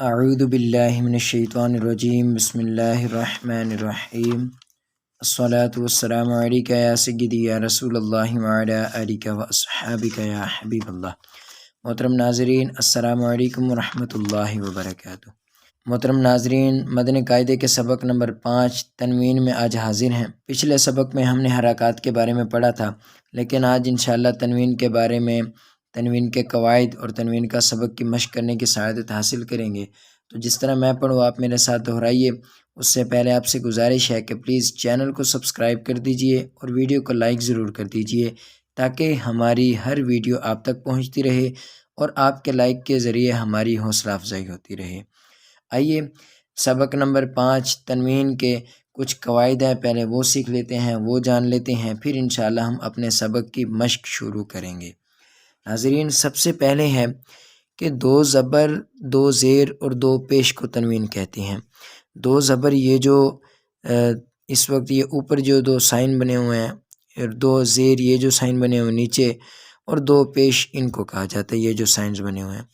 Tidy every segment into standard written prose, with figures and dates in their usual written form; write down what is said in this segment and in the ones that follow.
اعوذ باللہ من الشیطان الرجیم بسم اللہ الرحمن الرحیم الصلاۃ والسلام علیکہ یا سیدی یا رسول اللہ وعلی آلک و اصحابک یا حبیب اللہ۔ محترم ناظرین السلام علیکم ورحمۃ اللہ وبرکاتہ۔ محترم ناظرین، مدنی قاعدے کے سبق نمبر 5 تنوین میں آج حاضر ہیں۔ پچھلے سبق میں ہم نے حرکات کے بارے میں پڑھا تھا، لیکن آج انشاءاللہ تنوین کے بارے میں، تنوین کے قواعد اور تنوین کا سبق کی مشق کرنے کی سعادت حاصل کریں گے۔ تو جس طرح میں پڑھوں آپ میرے ساتھ دہرائیے۔ اس سے پہلے آپ سے گزارش ہے کہ پلیز چینل کو سبسکرائب کر دیجئے اور ویڈیو کو لائک ضرور کر دیجئے، تاکہ ہماری ہر ویڈیو آپ تک پہنچتی رہے اور آپ کے لائک کے ذریعے ہماری حوصلہ افزائی ہوتی رہے۔ آئیے سبق نمبر 5 تنوین کے کچھ قواعد ہیں، پہلے وہ سیکھ لیتے ہیں، وہ جان لیتے ہیں، پھر انشاءاللہ ہم اپنے سبق کی مشق شروع کریں گے۔ ناظرین، سب سے پہلے ہے کہ 2 زبر 2 زیر اور 2 پیش کو تنوین کہتے ہیں۔ 2 زبر یہ جو اس وقت یہ اوپر جو 2 سائن بنے ہوئے ہیں، اور 2 زیر یہ جو سائن بنے ہوئے نیچے، اور 2 پیش ان کو کہا جاتا ہے، یہ جو سائنز بنے ہوئے ہیں،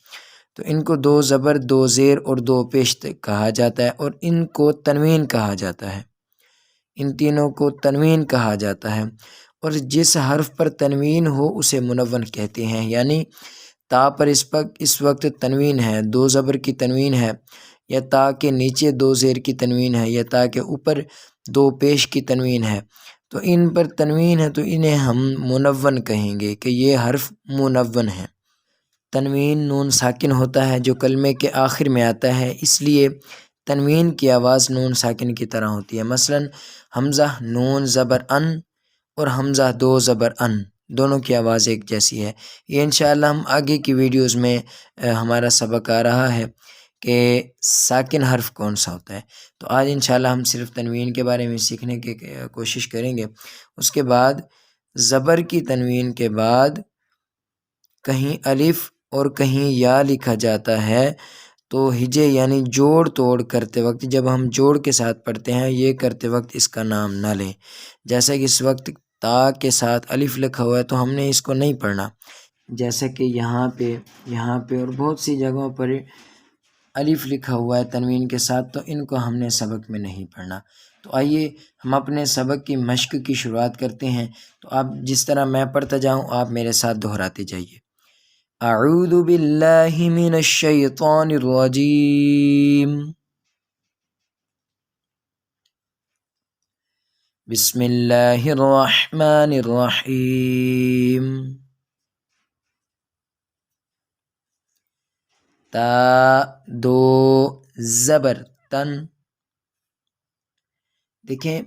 تو ان کو 2 زبر 2 زیر اور 2 پیش کہا جاتا ہے، اور ان کو تنوین کہا جاتا ہے۔ ان تینوں کو تنوین کہا جاتا ہے، اور جس حرف پر تنوین ہو اسے منون کہتے ہیں۔ یعنی تا پر اس وقت تنوین ہے، 2 زبر کی تنوین ہے، یا تا کے نیچے 2 زیر کی تنوین ہے، یا تا کے اوپر 2 پیش کی تنوین ہے، تو ان پر تنوین ہے تو انہیں ہم منون کہیں گے کہ یہ حرف منون ہے۔ تنوین نون ساکن ہوتا ہے جو کلمے کے آخر میں آتا ہے، اس لیے تنوین کی آواز نون ساکن کی طرح ہوتی ہے۔ مثلا حمزہ نون زبر ان اور حمزہ 2 زبر ان، دونوں کی آواز ایک جیسی ہے۔ یہ انشاءاللہ ہم آگے کی ویڈیوز میں ہمارا سبق آ رہا ہے کہ ساکن حرف کون سا ہوتا ہے، تو آج انشاءاللہ ہم صرف تنوین کے بارے میں سیکھنے کی کوشش کریں گے۔ اس کے بعد زبر کی تنوین کے بعد کہیں الف اور کہیں یا لکھا جاتا ہے، تو ہجے یعنی جوڑ توڑ کرتے وقت، جب ہم جوڑ کے ساتھ پڑھتے ہیں، یہ کرتے وقت اس کا نام نہ لیں۔ جیسے کہ اس وقت تا کے ساتھ الف لکھا ہوا ہے تو ہم نے اس کو نہیں پڑھنا، جیسے کہ یہاں پہ اور بہت سی جگہوں پر الف لکھا ہوا ہے تنوین کے ساتھ، تو ان کو ہم نے سبق میں نہیں پڑھنا۔ تو آئیے ہم اپنے سبق کی مشق کی شروعات کرتے ہیں۔ تو آپ جس طرح میں پڑھتا جاؤں آپ میرے ساتھ دہراتے جائیے۔ اعوذ باللہ من الشیطان الرجیم، بسم اللہ الرحمن الرحیم۔ تا 2 زبر تن۔ دیکھیں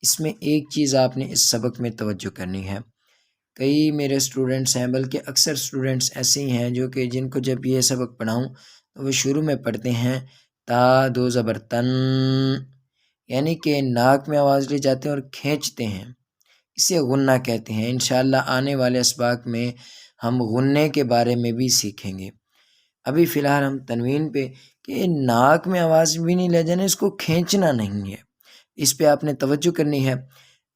اس میں ایک چیز آپ نے اس سبق میں توجہ کرنی ہے۔ کئی میرے اسٹوڈنٹس ہیں، بلکہ اکثر اسٹوڈنٹس ایسے ہی ہیں جو کہ جن کو جب یہ سبق پڑھاؤں تو وہ شروع میں پڑھتے ہیں تا 2 زبر تن، یعنی کہ ناک میں آواز لے جاتے ہیں اور کھینچتے ہیں، اسے غنہ کہتے ہیں۔ انشاءاللہ آنے والے اسباق میں ہم غنے کے بارے میں بھی سیکھیں گے۔ ابھی فی الحال ہم تنوین پہ کہ ناک میں آواز بھی نہیں لے جانا، اس کو کھینچنا نہیں ہے، اس پہ آپ نے توجہ کرنی ہے،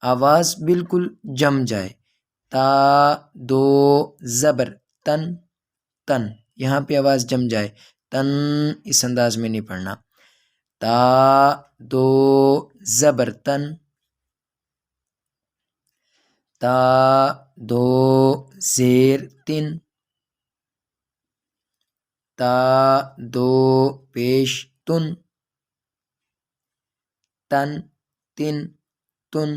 آواز بالکل جم جائے۔ تا 2 زبر تن، تن یہاں پہ آواز جم جائے، تن اس انداز میں نہیں پڑھنا۔ تا 2 زبر تن، تا 2 زیر تن، تا 2 پیش تن، تن تن تن،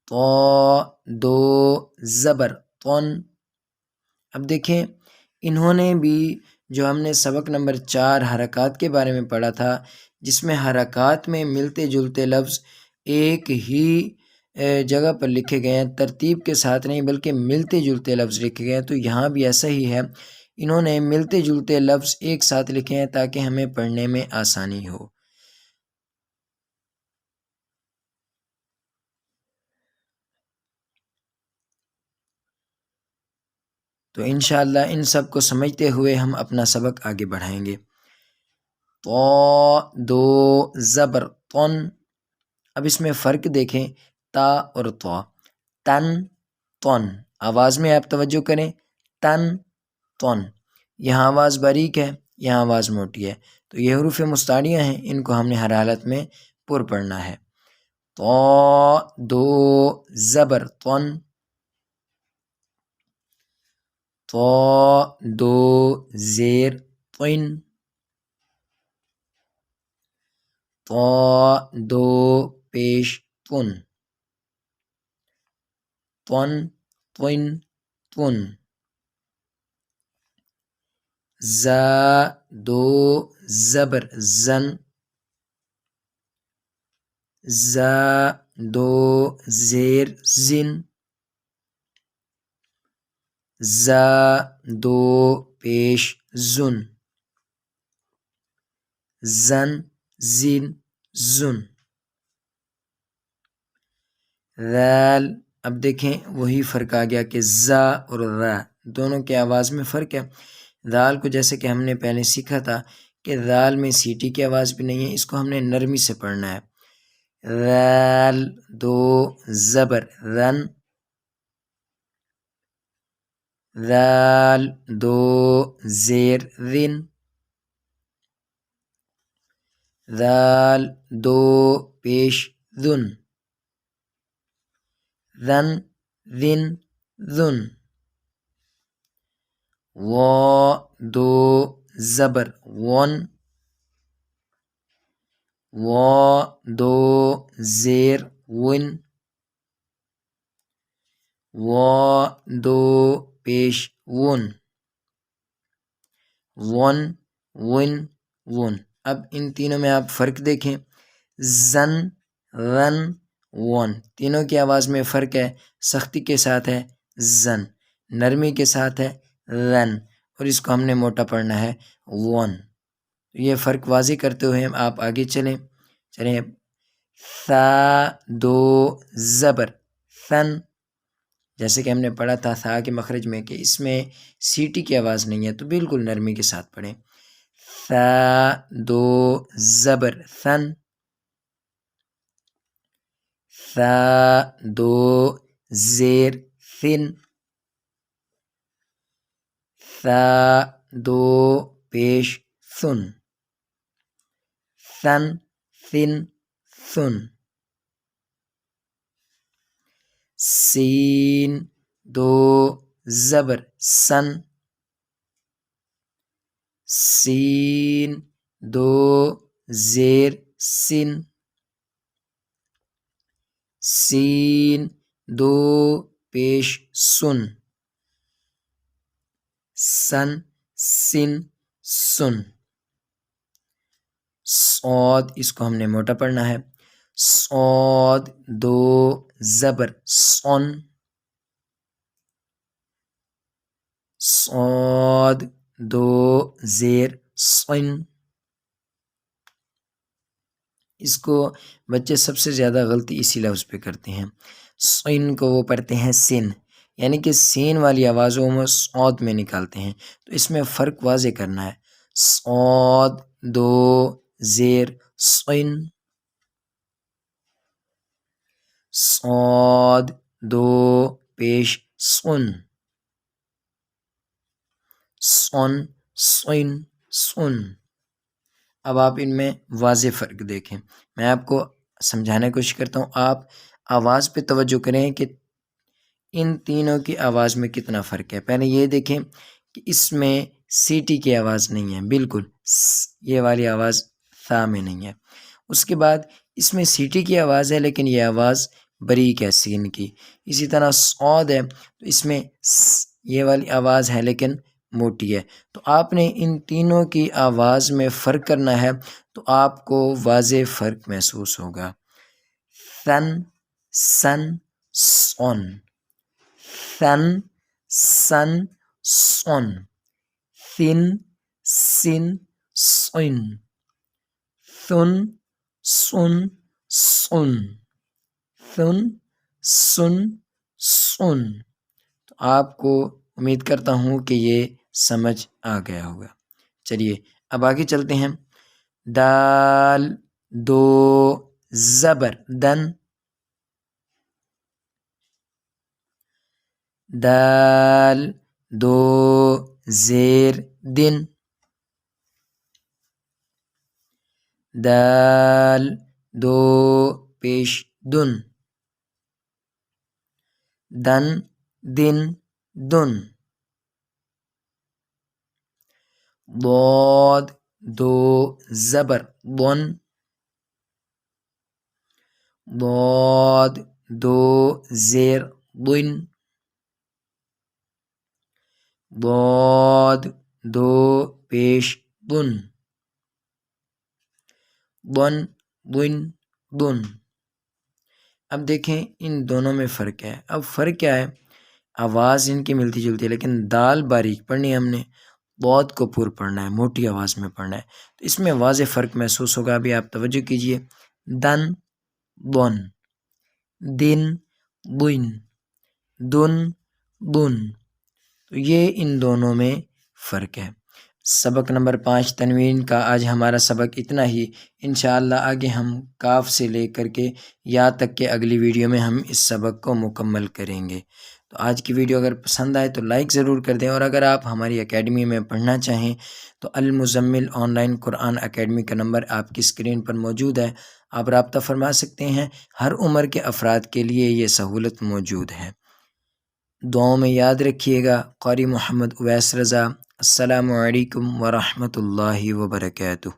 طا 2 زبر طن۔ اب دیکھیں انہوں نے بھی جو ہم نے سبق نمبر 4 حرکات کے بارے میں پڑھا تھا، جس میں حرکات میں ملتے جلتے لفظ ایک ہی جگہ پر لکھے گئے ہیں، ترتیب کے ساتھ نہیں بلکہ ملتے جلتے لفظ لکھے گئے ہیں، تو یہاں بھی ایسا ہی ہے، انہوں نے ملتے جلتے لفظ ایک ساتھ لکھے ہیں تاکہ ہمیں پڑھنے میں آسانی ہو۔ تو انشاءاللہ ان سب کو سمجھتے ہوئے ہم اپنا سبق آگے بڑھائیں گے۔ طا 2 زبر طن۔ اب اس میں فرق دیکھیں تا اور طا، تن طن، آواز میں آپ توجہ کریں، تن طن۔ یہاں آواز باریک ہے، یہاں آواز موٹی ہے، تو یہ حروف مستعلیہ ہیں، ان کو ہم نے ہر حالت میں پر پڑھنا ہے۔ تو دو زبر تن، تو دو زیر طن، تو دو پیش تن، تن طن تن، زا دو زبر زن، زا دو زیر زن، زا دو پیش زن، زن زن زن، ذال۔ اب دیکھیں وہی فرق آ گیا کہ زا اور را دونوں کے آواز میں فرق ہے۔ ذال کو جیسے کہ ہم نے پہلے سیکھا تھا کہ ذال میں سیٹی کی آواز بھی نہیں ہے، اس کو ہم نے نرمی سے پڑھنا ہے۔ ذال دو زبر رن، ذال دو زیر رن، ذال دو پیش ذن، ذن ذن ذن، و دو زبر ون، و دو زیر ون، و دو پیش ون، ون ون ون۔ اب ان تینوں میں آپ فرق دیکھیں، زن رن ون، تینوں کی آواز میں فرق ہے، سختی کے ساتھ ہے زن، نرمی کے ساتھ ہے رن، اور اس کو ہم نے موٹا پڑھنا ہے ون۔ یہ فرق واضح کرتے ہوئے آپ آگے چلیں۔ ثا دو زبر ثن، جیسے کہ ہم نے پڑھا تھا ثا کے مخرج میں کہ اس میں سیٹی کی آواز نہیں ہے، تو بالکل نرمی کے ساتھ پڑھیں۔ ثا دو زبر ثن، ثا دو زیر ثن، ثا دو پیش ثن، ثن ثن ثن، سین دو زبر سن، سین دو زیر سن، سین دو پیش سن، سن سن سن، صاد اس کو ہم نے موٹا پڑھنا ہے، صاد دو زبر سن، صاد دو زیر سن۔ اس کو بچے سب سے زیادہ غلطی اسی لفظ پہ کرتے ہیں، سن کو وہ پڑھتے ہیں سن، یعنی کہ سین والی آوازوں میں صاد میں نکالتے ہیں، تو اس میں فرق واضح کرنا ہے، صاد دو زیر سن، صاد دو پیش سن، سن سن سن۔ اب آپ ان میں واضح فرق دیکھیں، میں آپ کو سمجھانے کی کوشش کرتا ہوں، آپ آواز پہ توجہ کریں کہ ان تینوں کی آواز میں کتنا فرق ہے۔ پہلے یہ دیکھیں کہ اس میں سیٹی کی آواز نہیں ہے، بالکل یہ والی آواز ثا میں نہیں ہے۔ اس کے بعد اس میں سیٹی کی آواز ہے لیکن یہ آواز باریک ہے سین کی۔ اسی طرح صاد ہے تو اس میں یہ والی آواز ہے لیکن موٹی ہے، تو آپ نے ان تینوں کی آواز میں فرق کرنا ہے، تو آپ کو واضح فرق محسوس ہوگا۔ ثن سن سن، ثن سن سن، ثن سن سن، ثن سن سن، ثن سن سن۔ تو آپ کو امید کرتا ہوں کہ یہ سمجھ آ گیا ہوگا۔ چلیے اب آگے چلتے ہیں۔ دال دو زبر دن، دال دو زیر دن، دال دو پیش دن، دن دن دن، ضاد دو زبر ضن، ضاد دو زیر ضن، ضاد دو پیش ضن، ضن ضن ضن۔ اب دیکھیں ان دونوں میں فرق ہے۔ اب فرق کیا ہے؟ آواز ان کی ملتی جلتی ہے، لیکن دال باریک پڑھنی ہے ہم نے، ضاد کو پور پڑھنا ہے، موٹی آواز میں پڑھنا ہے، تو اس میں واضح فرق محسوس ہوگا۔ ابھی آپ توجہ کیجئے، دن ضن، دن ضن، دن ضن، تو یہ ان دونوں میں فرق ہے۔ سبق نمبر 5 تنوین کا آج ہمارا سبق اتنا ہی۔ انشاءاللہ آگے ہم کاف سے لے کر کے یا تک کے اگلی ویڈیو میں ہم اس سبق کو مکمل کریں گے۔ تو آج کی ویڈیو اگر پسند آئے تو لائک ضرور کر دیں، اور اگر آپ ہماری اکیڈمی میں پڑھنا چاہیں تو المزمل آن لائن قرآن اکیڈمی کا نمبر آپ کی اسکرین پر موجود ہے، آپ رابطہ فرما سکتے ہیں۔ ہر عمر کے افراد کے لیے یہ سہولت موجود ہے۔ دعاؤں میں یاد رکھیے گا۔ قاری محمد اویس رضا۔ السلام علیکم ورحمۃ اللہ وبرکاتہ۔